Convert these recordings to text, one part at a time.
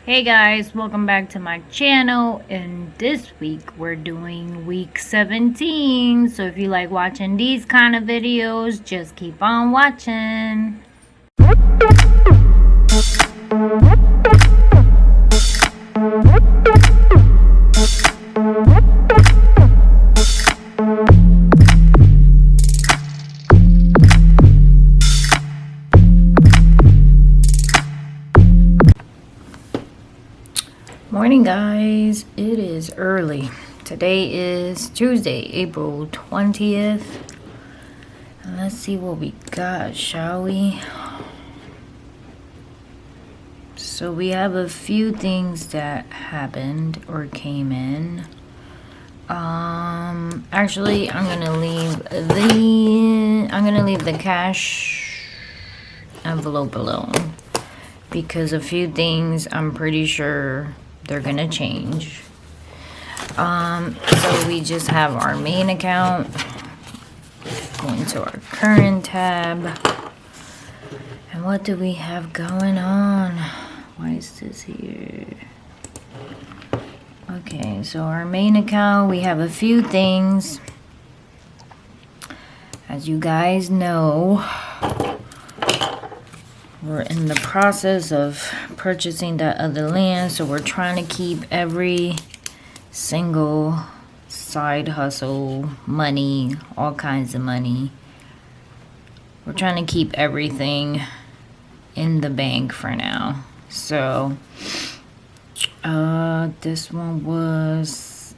Hey guys, welcome back to my channel, and this week we're doing week 17. So if you like watching these kind of videos, just keep on watching. Morning guys, it is early. Today is Tuesday, April 20th. And let's see what we got, shall we? So we have a few things that happened or came in. Actually I'm gonna leave the cash envelope alone, because a few things I'm pretty sure they're gonna change. So we just have our main account, going to our current tab, and what do we have going on? Why is this here? Okay, so our main account, we have a few things. As you guys know, we're in the process of purchasing that other land, so we're trying to keep every single side hustle, money, all kinds of money. We're trying to keep everything in the bank for now. So, this one was...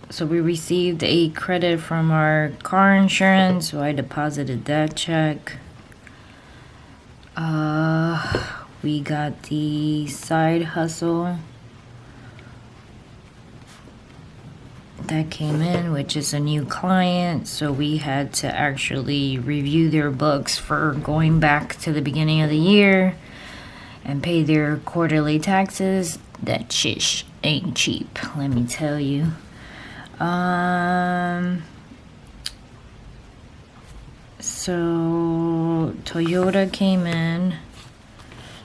So we received a credit from our car insurance, so I deposited that check. We got the side hustle that came in, which is a new client, so we had to actually review their books for going back to the beginning of the year and pay their quarterly taxes. That shit ain't cheap, let me tell you. So Toyota came in,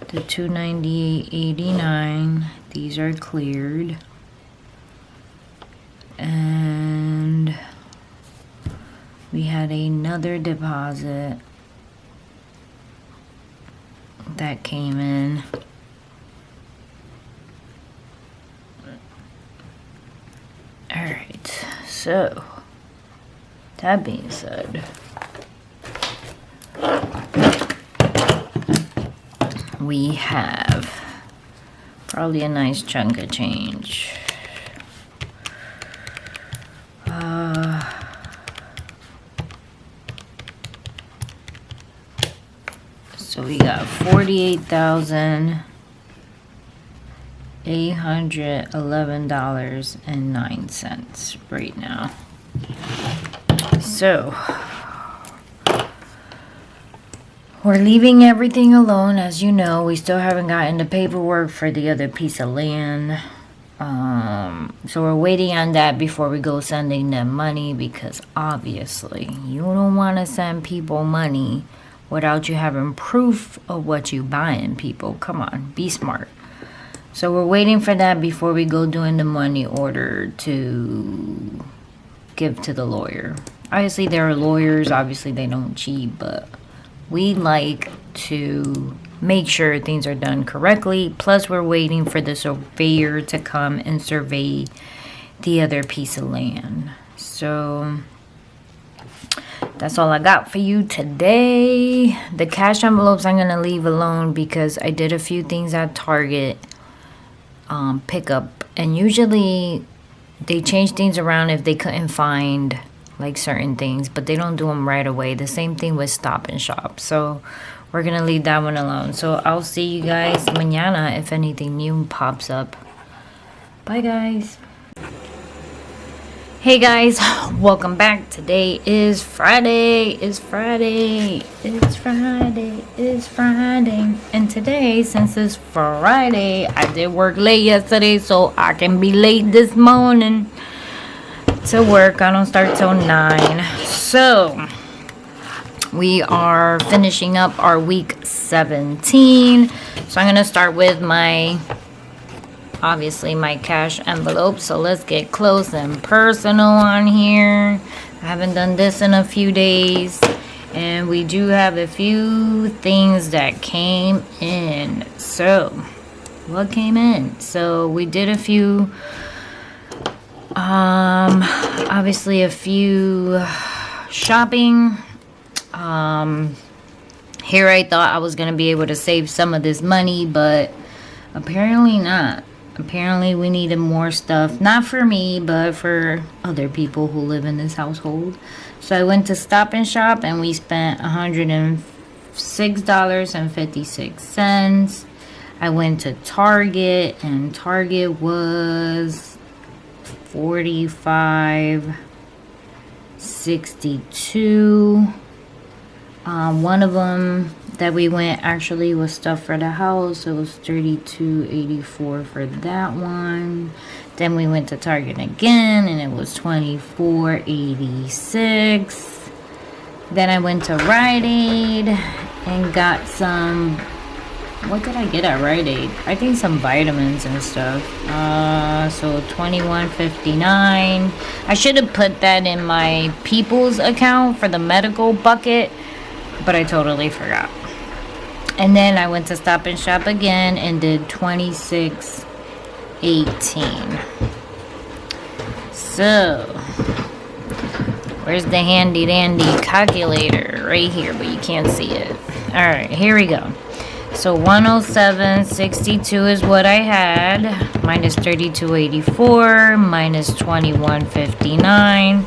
the $298.89. These are cleared, and we had another deposit that came in. All right, so that being said, we have probably a nice chunk of change. So we got $48,811.09 right now. So we're leaving everything alone. As you know, we still haven't gotten the paperwork for the other piece of land. So we're waiting on that before we go sending them money, because obviously you don't want to send people money without you having proof of what you buying, people. Come on, be smart. So we're waiting for that before we go doing the money order to give to the lawyer. Obviously there are lawyers, obviously they don't cheat, but we like to make sure things are done correctly. Plus we're waiting for the surveyor to come and survey the other piece of land. So that's all I got for you today. The cash envelopes I'm gonna leave alone because I did a few things at Target pickup, and usually they change things around if they couldn't find like certain things, but they don't do them right away. The same thing with Stop and Shop, so we're gonna leave that one alone. So I'll see you guys mañana if anything new pops up. Bye guys. Hey guys, welcome back. Today is Friday. It's Friday. And today, since it's Friday, I did work late yesterday, so I can be late this morning to work. I don't start till 9. So We are finishing up our week 17. So I'm gonna start with obviously my cash envelope. So let's get close and personal on here. I haven't done this in a few days, and we do have a few things that came in. So what came in? So we did a few, obviously a few shopping. Here I thought I was gonna be able to save some of this money, but apparently not. Apparently we needed more stuff, not for me, but for other people who live in this household. So I went to Stop and Shop, and we spent $106.56. I went to Target, and Target was $45.62. One of them that we went actually was stuff for the house. It was $32.84 for that one. Then we went to Target again, and it was $24.86. Then I went to Rite Aid and got some. What did I get at Rite Aid? I think some vitamins and stuff. So $21.59. I should have put that in my People's account for the medical bucket, but I totally forgot. And then I went to Stop and Shop again and did $26.18. So where's the handy dandy calculator? Right here, but you can't see it. All right, here we go. So 107.62 is what I had, minus 32.84, minus 21.59.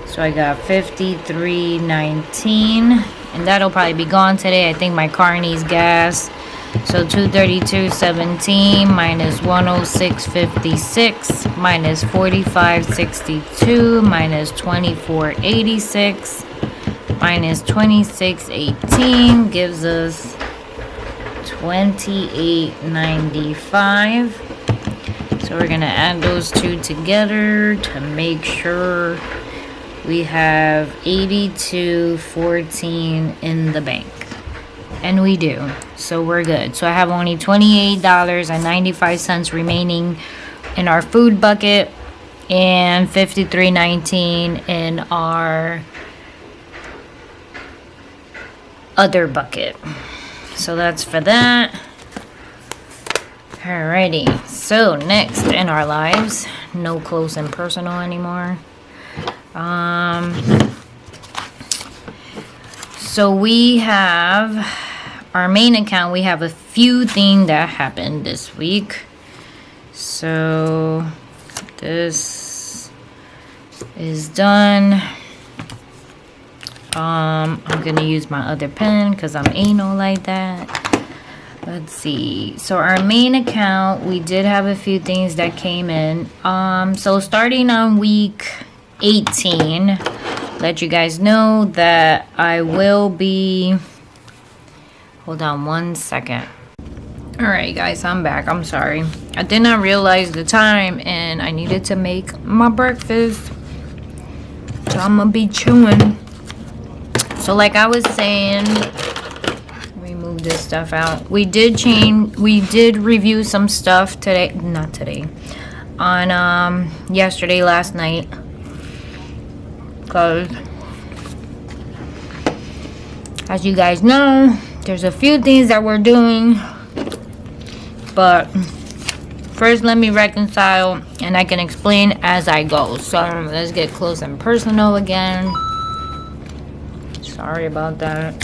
So I got 53.19, and that'll probably be gone today. I think my car needs gas. So 232.17 minus 106.56 minus 45.62 minus 24.86 minus 26.18 gives us 28.95. So we're gonna add those two together to make sure we have 82.14 in the bank, and we do. So we're good. So I have only $28.95 remaining in our food bucket and $53.19 in our other bucket. So that's for that. Alrighty, so next in our lives, no close and personal anymore. So we have our main account. We have a few things that happened this week. So this is done. I'm gonna use my other pen because I'm anal like that. Let's see. So our main account, we did have a few things that came in. So starting on week 18, let you guys know that I will be, hold on one second. All right guys, I'm back. I'm sorry, I did not realize the time and I needed to make my breakfast, so I'm gonna be chewing. So like I was saying, move this stuff out. We did review some stuff today, not today, on yesterday, last night, because as you guys know, there's a few things that we're doing, but first let me reconcile and I can explain as I go. So let's get close and personal again. Sorry about that.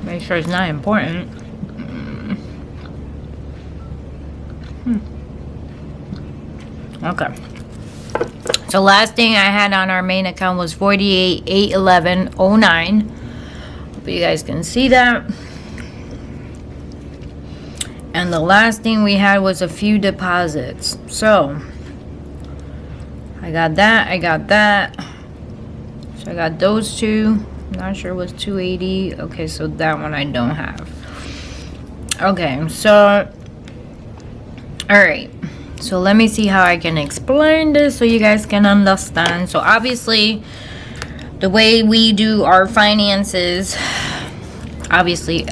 Make sure it's not important. Okay. So last thing I had on our main account was 48,811.09. Hope you guys can see that. And the last thing we had was a few deposits. So I got that. So I got those two. Not sure what's 280. Okay, so that one I don't have. Okay, so all right, So let me see how I can explain this so you guys can understand. So obviously, the way we do our finances, obviously,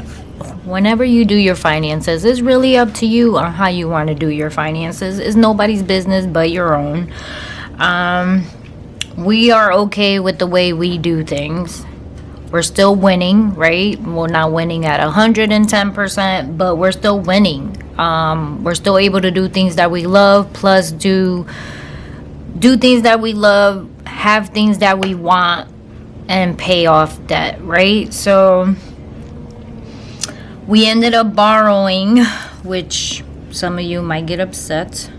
whenever you do your finances, it's really up to you on how you want to do your finances. It's nobody's business but your own. We are okay with the way we do things. We're still winning, right? We're not winning at 110%, but we're still winning. We're still able to do things that we love, plus do things that we love, have things that we want, and pay off debt, right? So we ended up borrowing, which some of you might get upset,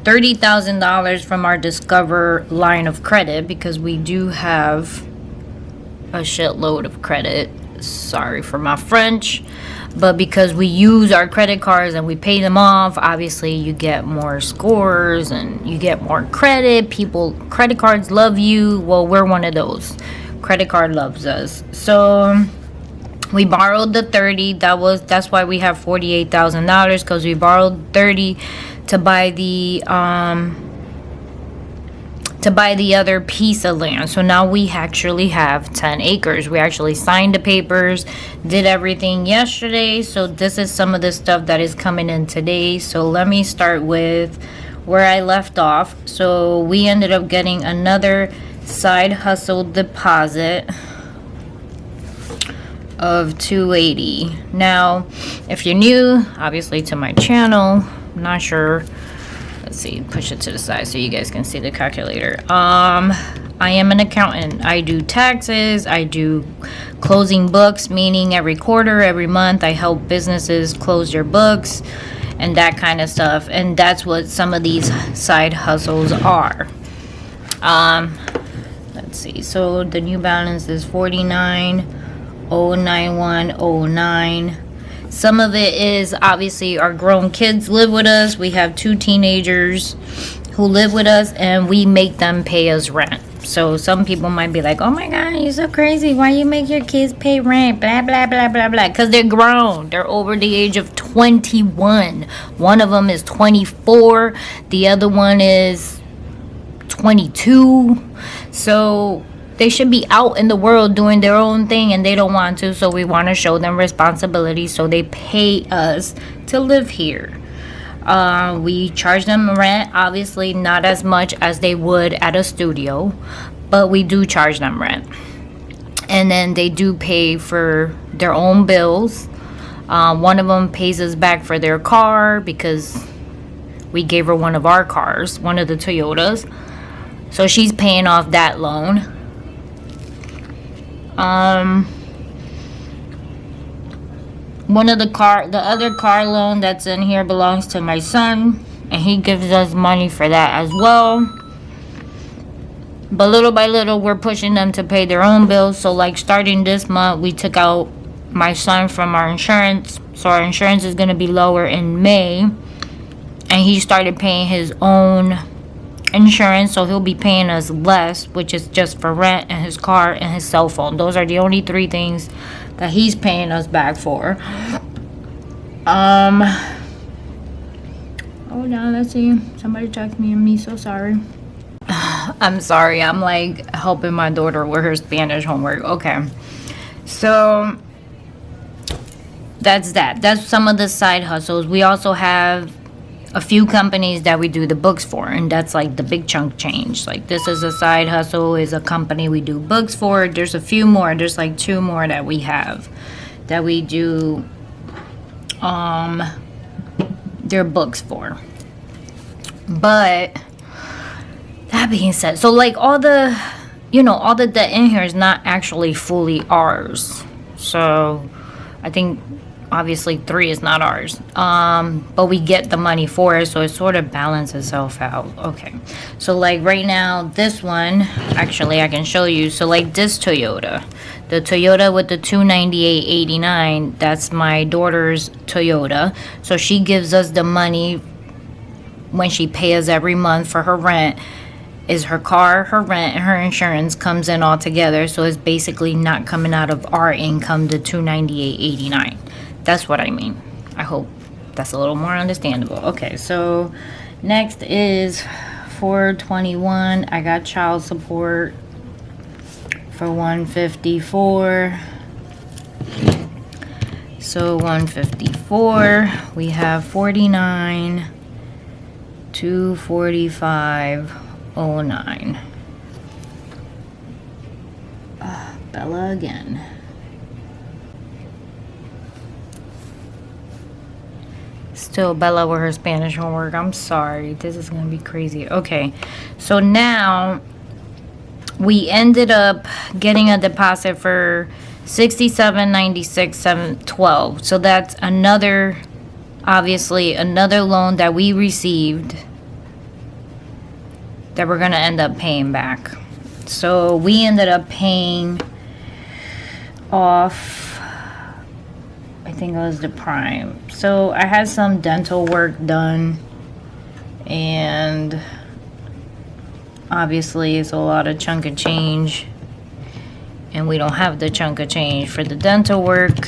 $30,000 from our Discover line of credit, because we do have a shitload of credit. Sorry for my French, but because we use our credit cards and we pay them off, obviously you get more scores and you get more credit. Credit cards love you. Well, we're one of those. Credit card loves us. So we borrowed the 30. That's why we have $48,000, because we borrowed 30 to buy the other piece of land. So now we actually have 10 acres. We actually signed the papers, did everything yesterday. So this is some of the stuff that is coming in today. So let me start with where I left off. So we ended up getting another side hustle deposit of $280. Now, if you're new, obviously, to my channel, I'm not sure. Let's see, push it to the side so you guys can see the calculator. I am an accountant. I do taxes. I do closing books, meaning every quarter, every month, I help businesses close their books and that kind of stuff. And that's what some of these side hustles are. Let's see. So the new balance is 49,091,09. Some of it is obviously our grown kids live with us. We have 2 teenagers who live with us, and we make them pay us rent. So some people might be like, oh my God, you're so crazy. Why you make your kids pay rent? Blah, blah, blah, blah, blah. Because they're grown. They're over the age of 21. One of them is 24. The other one is 22. So they should be out in the world doing their own thing, and they don't want to. So we want to show them responsibility. So they pay us to live here. We charge them rent, obviously not as much as they would at a studio, but we do charge them rent. And then they do pay for their own bills. One of them pays us back for their car, because we gave her one of our cars, one of the Toyotas. So she's paying off that loan. The other car loan that's in here belongs to my son, and he gives us money for that as well. But little by little, we're pushing them to pay their own bills. So like starting this month, we took out my son from our insurance. So our insurance is going to be lower in May, and he started paying his own insurance, so he'll be paying us less, which is just for rent and his car and his cell phone. Those are the only 3 things that he's paying us back for. Hold on, let's see. Somebody text me. I'm so sorry. I'm sorry. I'm like helping my daughter with her Spanish homework. Okay. So that's that. That's some of the side hustles. We also have a few companies that we do the books for, and that's like the big chunk change. Like this is a side hustle, is a company we do books for. There's a few more. There's like 2 more that we have that we do their books for. But that being said, so like all the debt in here is not actually fully ours. So I think obviously 3 is not ours, but we get the money for it, so it sort of balances itself out. Okay, so like right now, this one, actually I can show you. So like this Toyota, the Toyota with the 298.89, that's my daughter's Toyota. So she gives us the money when she pays us every month for her rent. Is her car, her rent, and her insurance comes in all together. So it's basically not coming out of our income, the 298.89. That's what I mean. I hope that's a little more understandable. Okay, so Next is 421. I got child support for 154. So 154, we have 49, 245.09. Bella again. Still Bella with her Spanish homework. I'm sorry. This is going to be crazy. Okay. So now we ended up getting a deposit for 67.96 712. So that's another, obviously another loan that we received that we're going to end up paying back. So we ended up paying off, I think it was the prime. So I had some dental work done, and obviously it's a lot of chunk of change, and we don't have the chunk of change for the dental work,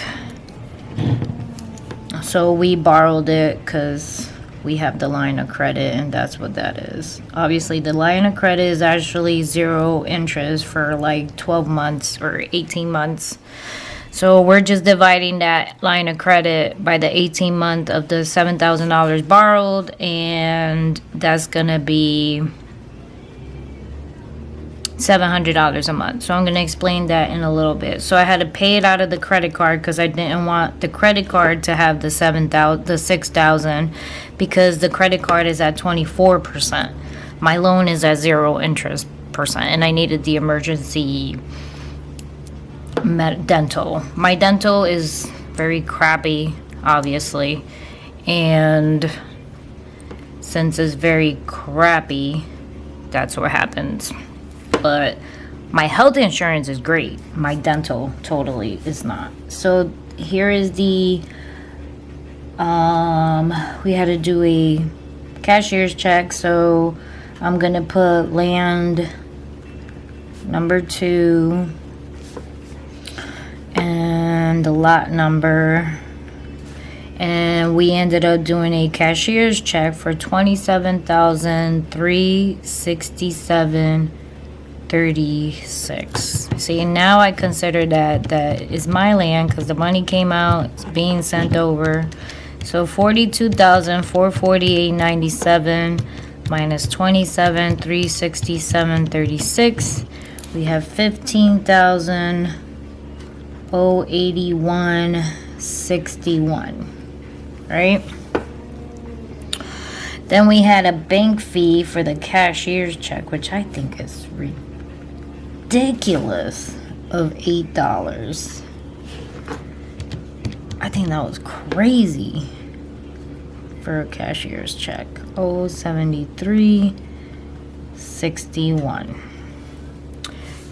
so we borrowed it because we have the line of credit, and that's what that is. Obviously the line of credit is actually 0 interest for like 12 months or 18 months. So we're just dividing that line of credit by the 18 month of the $7,000 borrowed, and that's gonna be $700 a month. So I'm gonna explain that in a little bit. So I had to pay it out of the credit card because I didn't want the credit card to have the $6,000, because the credit card is at 24%. My loan is at 0 interest percent, and I needed the emergency dental. My dental is very crappy, obviously, and since it's very crappy, that's what happens. But my health insurance is great. My dental totally is not. So here is the we had to do a cashier's check, so I'm gonna put land number 2 and the lot number, and we ended up doing a cashier's check for $27,367.36. See, now I consider that is my land because the money came out, it's being sent over. So $42,448.97 minus $27,367.36. We have $15,081.61, right? Then we had a bank fee for the cashier's check, which I think is ridiculous, of $8. I think that was crazy for a cashier's check. 073.61.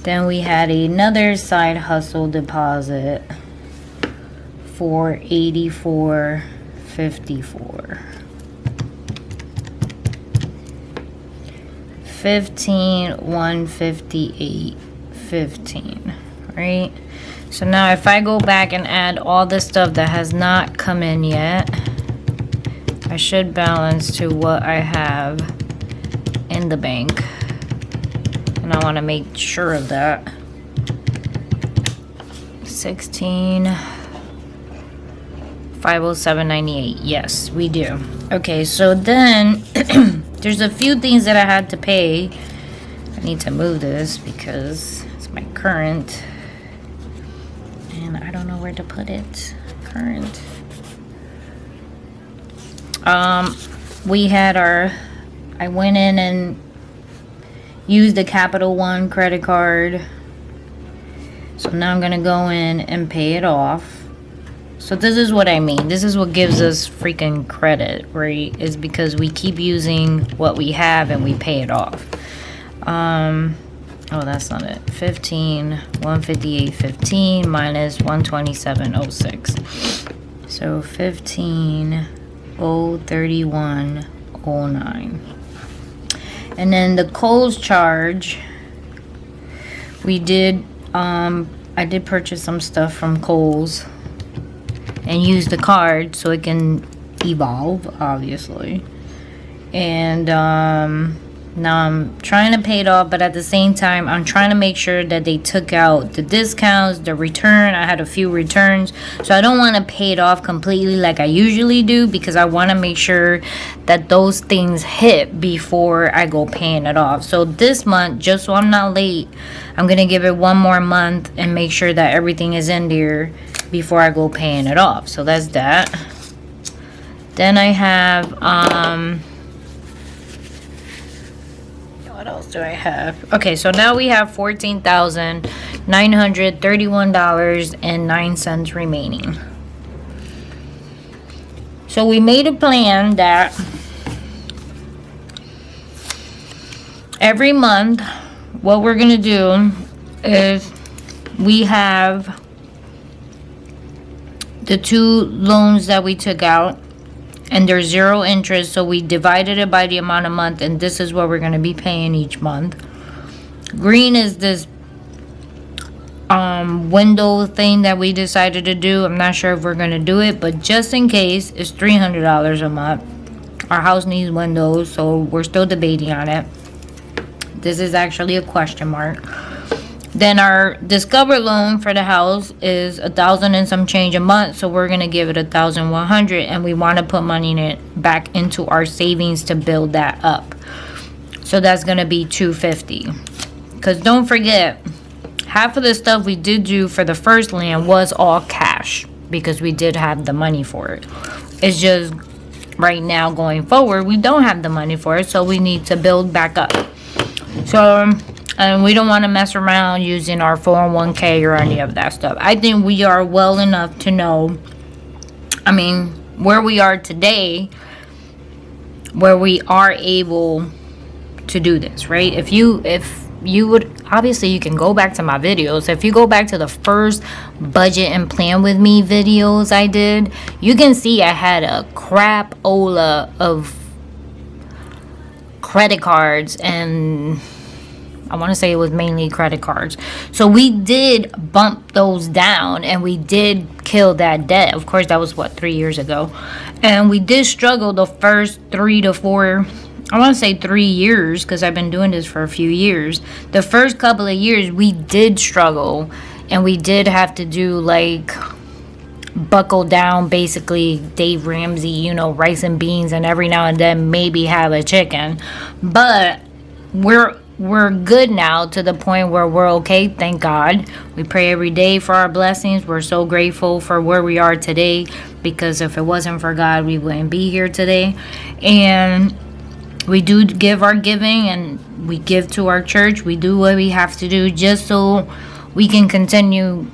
Then we had another side hustle deposit for $84.54. 15,158.15, right? So now if I go back and add all the stuff that has not come in yet, I should balance to what I have in the bank, and I want to make sure of that. 16,507.98. Yes, we do. Okay, so then there's a few things that I had to pay. I need to move this because it's my current, and I don't know where to put it. Current. We had I went in and used the Capital One credit card. So now I'm gonna go in and pay it off. So this is what I mean. This is what gives us freaking credit, right? Is because we keep using what we have and we pay it off. Oh, that's not it. 15,158.15 minus 127.06. So 15,031.09. And then the Kohl's charge, we did, I did purchase some stuff from Kohl's and use the card so it can evolve, obviously. And now I'm trying to pay it off, but at the same time I'm trying to make sure that they took out the discounts, the return. I had a few returns, so I don't want to pay it off completely like I usually do, because I want to make sure that those things hit before I go paying it off. So this month, just so I'm not late, I'm gonna give it one more month and make sure that everything is in there before I go paying it off. So that's that. Then I have what else do I have? Okay, so now we have $14,931.09 remaining. So we made a plan that every month what we're gonna do is we have the 2 loans that we took out, and there's 0 interest, so we divided it by the amount of month, and this is what we're going to be paying each month. Green is this window thing that we decided to do. I'm not sure if we're going to do it, but just in case, it's $300 a month. Our house needs windows, so we're still debating on it. This is actually a question mark. Then our Discover loan for the house is $1,000 and some change a month, so we're gonna give it $1,100, and we want to put money in it back into our savings to build that up. So that's gonna be $250. Because don't forget, half of the stuff we did do for the first land was all cash because we did have the money for it. It's just right now going forward we don't have the money for it, so we need to build back up. So and we don't want to mess around using our 401k or any of that stuff. I think we are well enough to know, I mean, where we are today, where we are able to do this, right? If you would, obviously you can go back to my videos. If you go back to the first budget and plan with me videos I did, you can see I had a crap-ola of credit cards, and I want to say it was mainly credit cards. So we did bump those down, and we did kill that debt. Of course, that was what, 3 years ago. And we did struggle the first 3 to 4, I want to say 3 years, because I've been doing this for a few years. The first couple of years we did struggle, and we did have to do like buckle down, basically Dave Ramsey, you know, rice and beans, and every now and then maybe have a chicken. But we're good now to the point where we're okay, thank God. We pray every day for our blessings. We're so grateful for where we are today, because if it wasn't for God, we wouldn't be here today. And we do give our giving, and we give to our church. We do what we have to do just so we can continue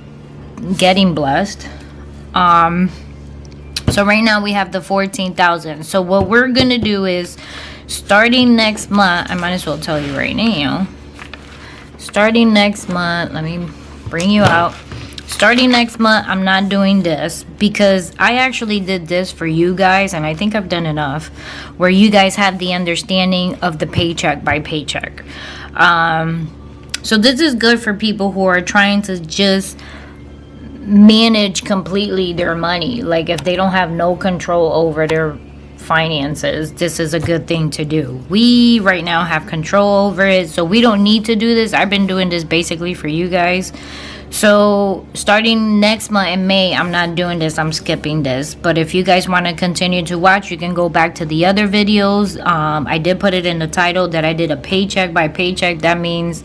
getting blessed. So right now we have the 14,000. So what we're gonna do is, starting next month, I might as well tell you right now. Starting next month, let me bring you out. Starting next month, I'm not doing this because I actually did this for you guys, and I think I've done enough, where you guys have the understanding of the paycheck by paycheck. So this is good for people who are trying to just manage completely their money. Like if they don't have no control over their finances, this is a good thing to do. We right now have control over it, so we don't need to do this. I've been doing this basically for you guys. So starting next month in May, I'm not doing this, I'm skipping this. But if you guys want to continue to watch, you can go back to the other videos. I did put it in the title that I did a paycheck by paycheck. That means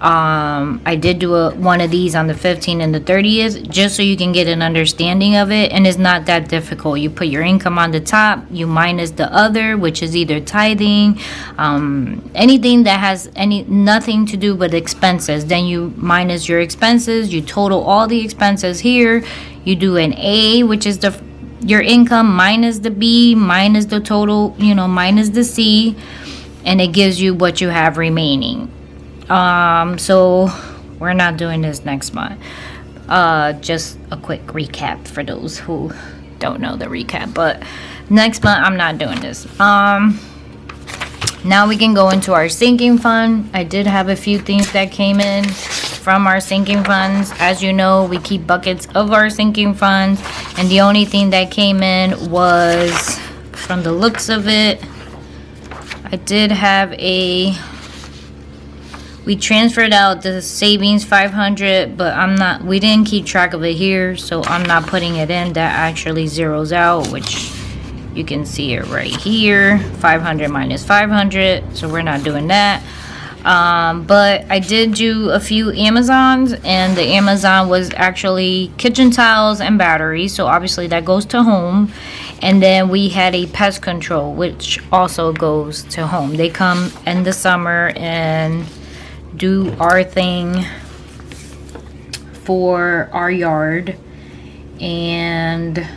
I did do one of these on the 15th and the 30th, just so you can get an understanding of it. And it's not that difficult. You put your income on the top, you minus the other, which is either tithing, anything that has nothing to do with expenses. Then you minus your expenses, you total all the expenses here. You do an A, which is your income, minus the B, minus the total, minus the C, and it gives you what you have remaining. So we're not doing this next month. Just a quick recap for those who don't know the recap, but next month I'm not doing this. Now we can go into our sinking fund. I did have a few things that came in from our sinking funds. As you know, we keep buckets of our sinking funds, and the only thing that came in was, from the looks of it, I did have we transferred out the savings 500, but we didn't keep track of it here, so I'm not putting it in. That actually zeroes out, which you can see it right here. 500 minus 500, so we're not doing that. But I did do a few Amazons, and the Amazon was actually kitchen tiles and batteries, so obviously that goes to home. And then we had a pest control, which also goes to home. They come in the summer and do our thing for our yard, and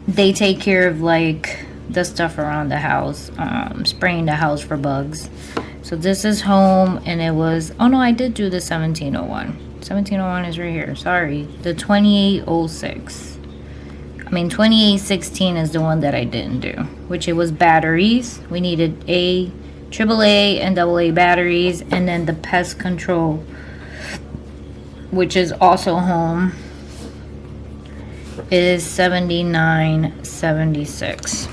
they take care of like the stuff around the house, spraying the house for bugs. So this is home, and it was, oh no, I did do the 1701. 1701 is right here, sorry. The 2806, I mean 2816 is the one that I didn't do, which it was batteries. We needed AAA and AA batteries, and then the pest control, which is also home, is 7976.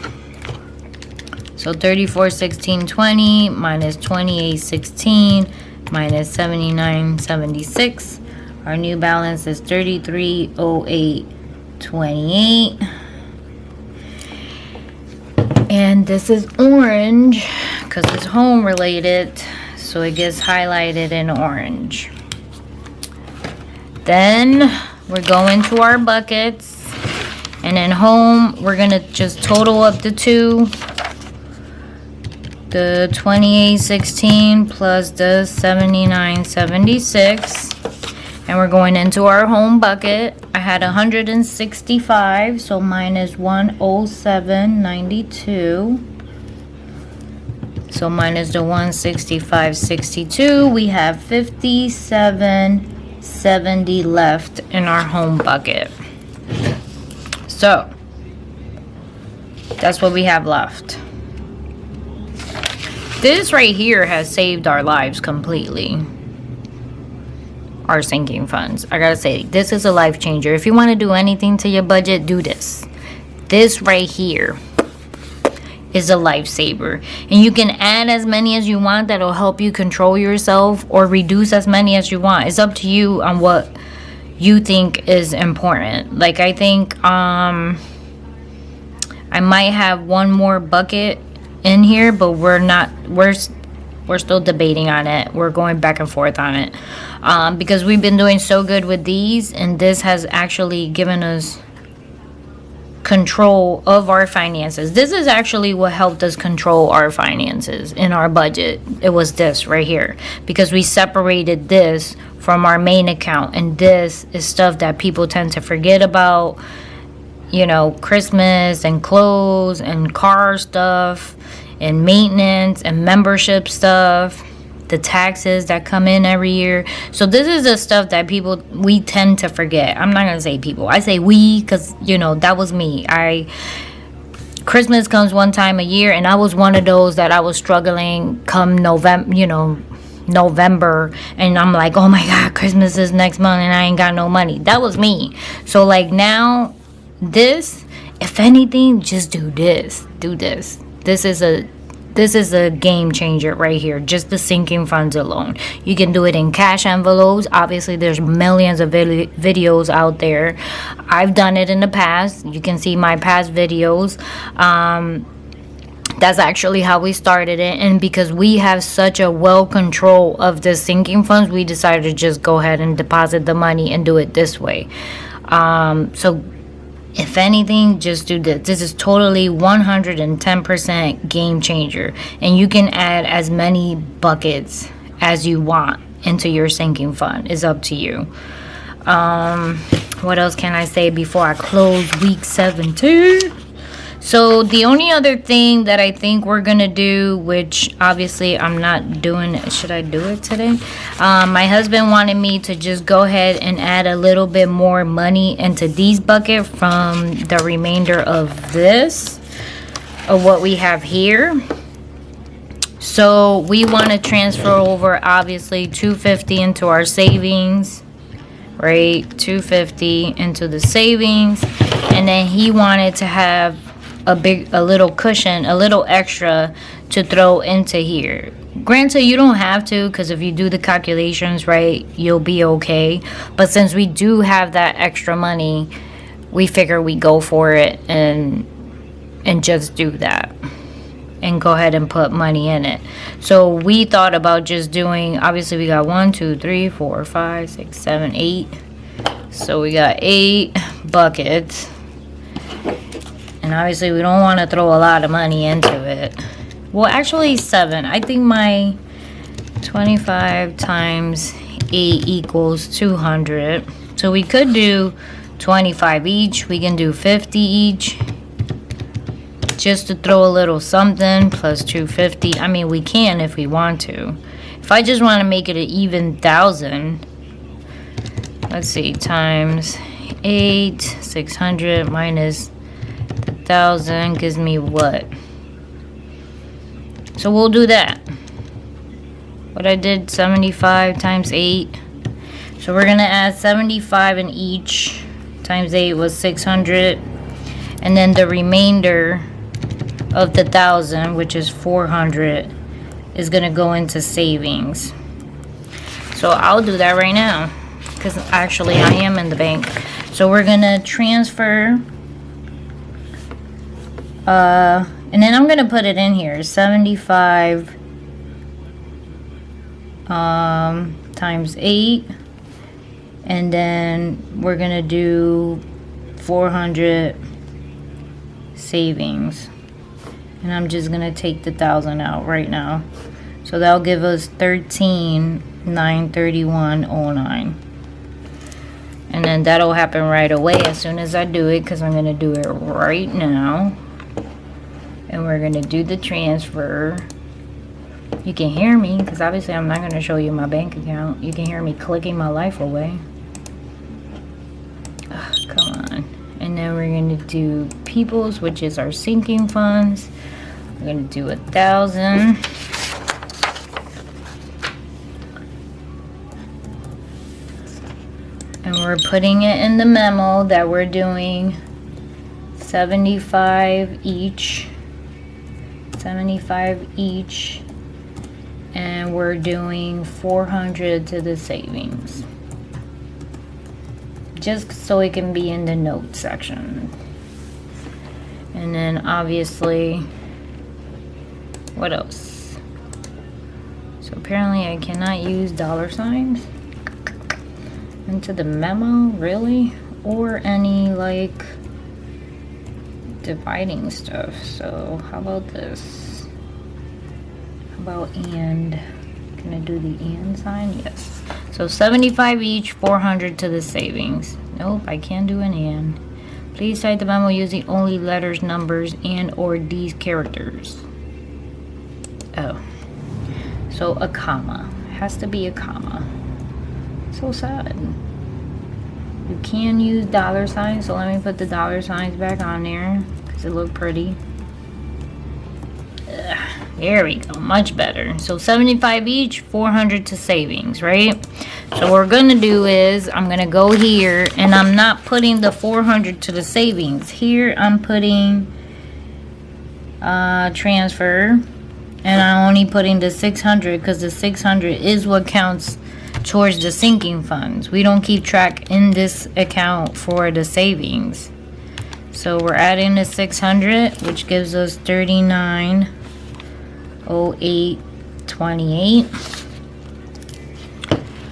So 3416.20 minus 2816 minus 7976. Our new balance is 3308.28. And this is orange because it's home related, so it gets highlighted in orange. Then we're going to our buckets, and in home we're gonna just total up the two, the 2816 plus the 7976, and we're going into our home bucket. I had 165, so minus 107.92. So minus the 165.62, we have 57.70 left in our home bucket. So that's what we have left. This right here has saved our lives completely. Our sinking funds. I gotta say, this is a life changer. If you want to do anything to your budget, do this. This right here is a lifesaver, and you can add as many as you want. That'll help you control yourself, or reduce as many as you want. It's up to you on what you think is important. Like, I think I might have one more bucket in here, but we're still debating on it. We're going back and forth on it, because we've been doing so good with these, and this has actually given us control of our finances. This is actually what helped us control our finances in our budget. It was this right here, because we separated this from our main account, and this is stuff that people tend to forget about, you know, Christmas and clothes and car stuff and maintenance and membership stuff, the taxes that come in every year. So this is the stuff that we tend to forget. I'm not gonna say people, I say we, because you know, that was me. Christmas comes one time a year, and I was one of those that I was struggling come November, and I'm like, oh my god, Christmas is next month and I ain't got no money. That was me. So like now, this, if anything, just do this. This is a game changer right here. Just the sinking funds alone. You can do it in cash envelopes. Obviously, there's millions of videos out there. I've done it in the past. You can see my past videos. That's actually how we started it. And because we have such a well control of the sinking funds, we decided to just go ahead and deposit the money and do it this way. So if anything, just do this. This is totally 110% game changer. And you can add as many buckets as you want into your sinking fund. It's up to you. What else can I say before I close week 17? So the only other thing that I think we're gonna do, which obviously I'm not doing, should I do it today? My husband wanted me to just go ahead and add a little bit more money into these buckets from the remainder of this, of what we have here. So we want to transfer over obviously $250 into our savings, right? $250 into the savings, and then he wanted to have a little cushion, a little extra to throw into here. Granted, you don't have to, because if you do the calculations right, you'll be okay. But since we do have that extra money, we figure we go for it and just do that and go ahead and put money in it. So we thought about just doing, obviously we got 1 2 3 4 5 6 7 8, so we got 8 buckets. And obviously we don't want to throw a lot of money into it. Well, actually 7. I think my 25 times 8 equals 200. So we could do 25 each. We can do 50 each. Just to throw a little something plus 250. I mean, we can if we want to. If I just want to make it an even 1,000. Let's see, times 8, 600 minus 1,000 gives me what? So we'll do that. What I did, 75 times 8. So we're going to add 75 in each. Times 8 was 600. And then the remainder of the 1,000, which is 400, is going to go into savings. So I'll do that right now, because actually I am in the bank. So we're going to transfer, and then I'm going to put it in here, 75 times 8, and then we're going to do 400 savings. And I'm just going to take the 1,000 out right now. So that'll give us 13,931.09. And then that'll happen right away as soon as I do it, because I'm going to do it right now. And we're going to do the transfer. You can hear me, because obviously I'm not going to show you my bank account. You can hear me clicking my life away. Ugh, come on. And then we're going to do people's, which is our sinking funds. We're going to do 1,000. And we're putting it in the memo that we're doing 75 each. 75 each. And we're doing 400 to the savings. Just so it can be in the notes section. And then obviously, what else? So apparently I cannot use dollar signs into the memo, really? Or any like dividing stuff. So how about this? How about and? Can I do the and sign? Yes. So 75 each, 400 to the savings. Nope, I can't do an and. Please cite the memo using only letters, numbers, and or these characters. Oh. So a comma. Has to be a comma. So sad. You can use dollar signs, so let me put the dollar signs back on there, because it look pretty. Ugh, there we go, much better. So 75 each, 400 to savings, right? So what we're gonna do is I'm gonna go here, and I'm not putting the 400 to the savings. Here I'm putting transfer, and I'm only putting the 600 because the 600 is what counts towards the sinking funds. We don't keep track in this account for the savings. So we're adding the 600, which gives us 3908.28,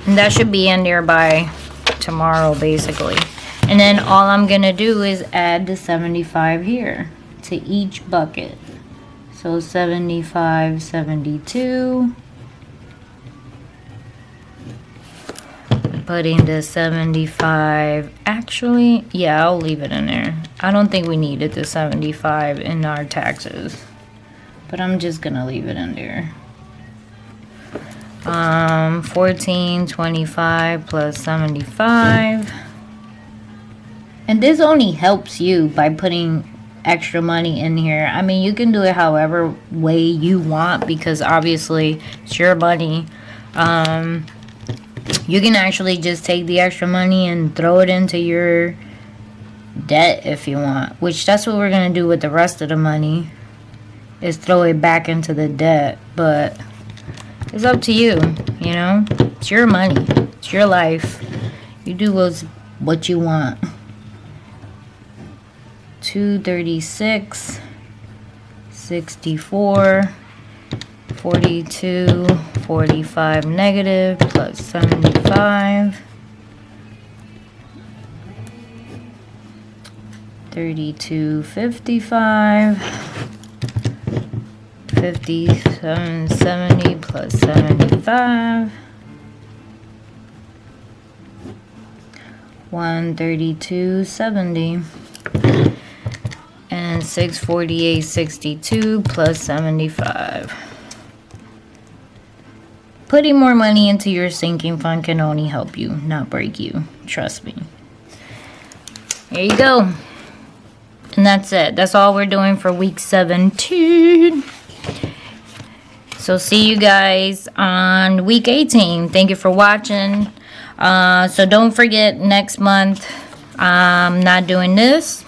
and that should be in there by tomorrow basically. And then all I'm gonna do is add the 75 here to each bucket. So 75, 72, putting the 75, actually, yeah, I'll leave it in there. I don't think we needed the 75 in our taxes, but I'm just gonna leave it in there. 1425 plus 75. And this only helps you by putting extra money in here. I mean, you can do it however way you want, because obviously it's your money. You can actually just take the extra money and throw it into your debt if you want, which that's what we're gonna do with the rest of the money, is throw it back into the debt. But it's up to you, you know. It's your money, it's your life. You do what you want. 236, 64, 42, 45 negative plus 75, 32, 55, 57, 70 plus 75, 132, 70, and 648, 62 plus 75. Putting more money into your sinking fund can only help you, not break you. Trust me. There you go. And that's it. That's all we're doing for week 17. So see you guys on week 18. Thank you for watching. So don't forget, next month I'm not doing this.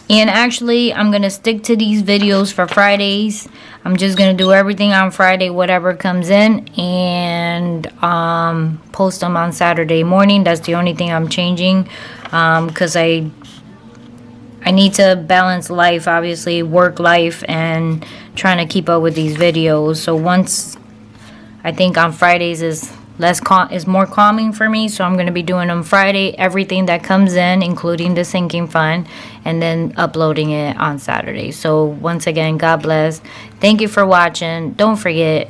And actually, I'm going to stick to these videos for Fridays. I'm just going to do everything on Friday, whatever comes in, and post them on Saturday morning. That's the only thing I'm changing, because I need to balance life, obviously, work life, and trying to keep up with these videos. So once, I think on Fridays is more calming for me, so I'm going to be doing them Friday, everything that comes in, including the sinking fund, and then uploading it on Saturday. So once again, God bless. Thank you for watching. Don't forget,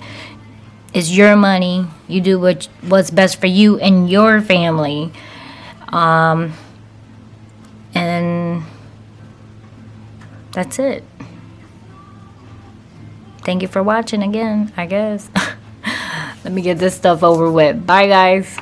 it's your money. You do what's best for you and your family. And that's it. Thank you for watching again, I guess. Let me get this stuff over with. Bye, guys.